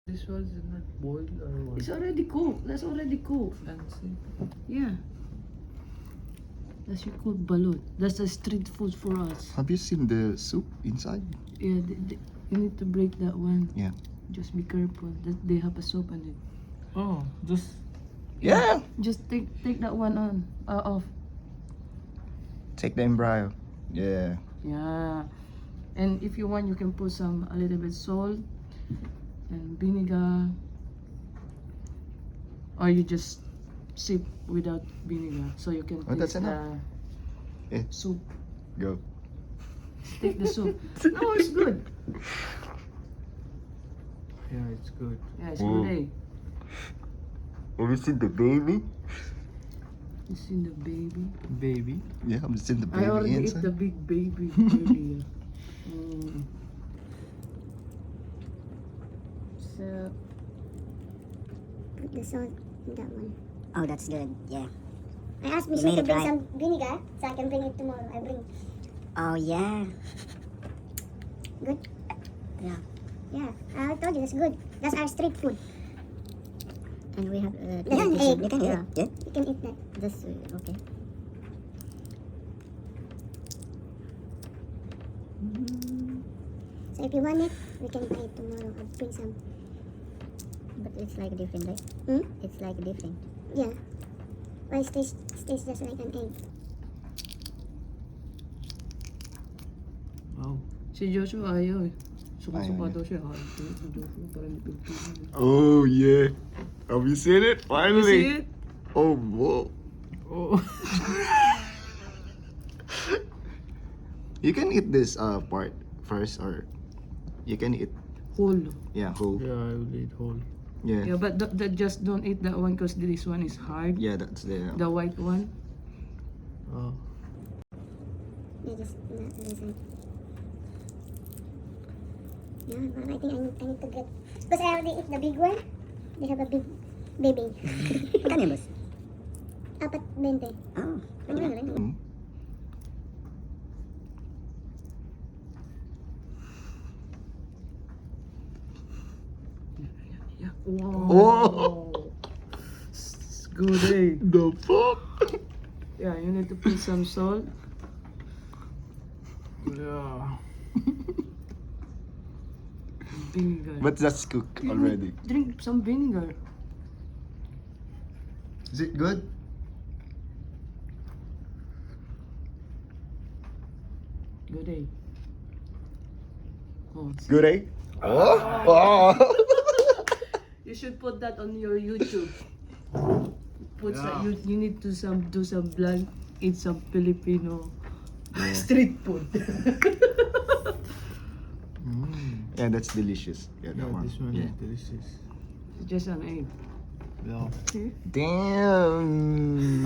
This was not boiled or what? It's already cooked. That's already cooked. Fancy. Yeah. That's your cooked balut. That's the street food for us. Have you seen the soup inside? Yeah, you need to break that one. Yeah. Just be careful that they have a soup on it. Oh, just Yeah. Just take that one on off. Take the embryo. Yeah. Yeah. And if you want, you can put a little bit salt and vinegar, or you just sip without vinegar, so you can Oh, that's taste enough. the Eh. soup. Go. Take the soup. No, it's good. yeah, it's good. Yeah, it's Mm. good. Eh? Have you seen the baby? You seen the baby? Baby. Yeah, I've seen the I baby already ate inside. the big baby earlier. So Put the salt in that one. Oh, that's good. Yeah. I asked You Michelle made to it bring right. some vinegar so I can bring it tomorrow. I bring. Oh, yeah. Good? Yeah. Yeah, I told you that's good. That's our street food. And we have That's an egg. you can eat. Yeah. You can eat that. That's okay. So if you want it, we can buy it tomorrow. I'll bring some. But it's like different, right? Hmm? It's like different. Yeah. Well, it tastes just like an egg. Wow. si Joshua ayaw eh. Suka-suka Ayaw daw siya. Si Joshua parang nagpipigil. Oh yeah. Have you seen it? You Finally. see it? Oh whoa. Oh. You can eat this part first, or you can eat Whole. whole. yeah, I will eat whole. Yeah. Yeah, but just don't eat that one because this one is hard. Yeah, that's The white one. Oh. Yeah, just not listen. Yeah, well, I think I need to get. Because I already eat the big one. They have a big baby. Magkano yun, boss? 4.20. Oh, pwede na rin. Mm. Yeah. Wow. Oh. It's good eh. The fuck? Yeah, you need to put some salt. Yeah. Vinegar. But that's cooked already. Drink some vinegar. Is it good? Good eh. Oh, Good, eh? Oh. you should put that on your YouTube. Put you need to do some vlog, eat some Filipino street food. Yeah, that's delicious. Yeah, that Yeah, one. this one Yeah. is delicious. Just an egg. Yeah. See? Damn.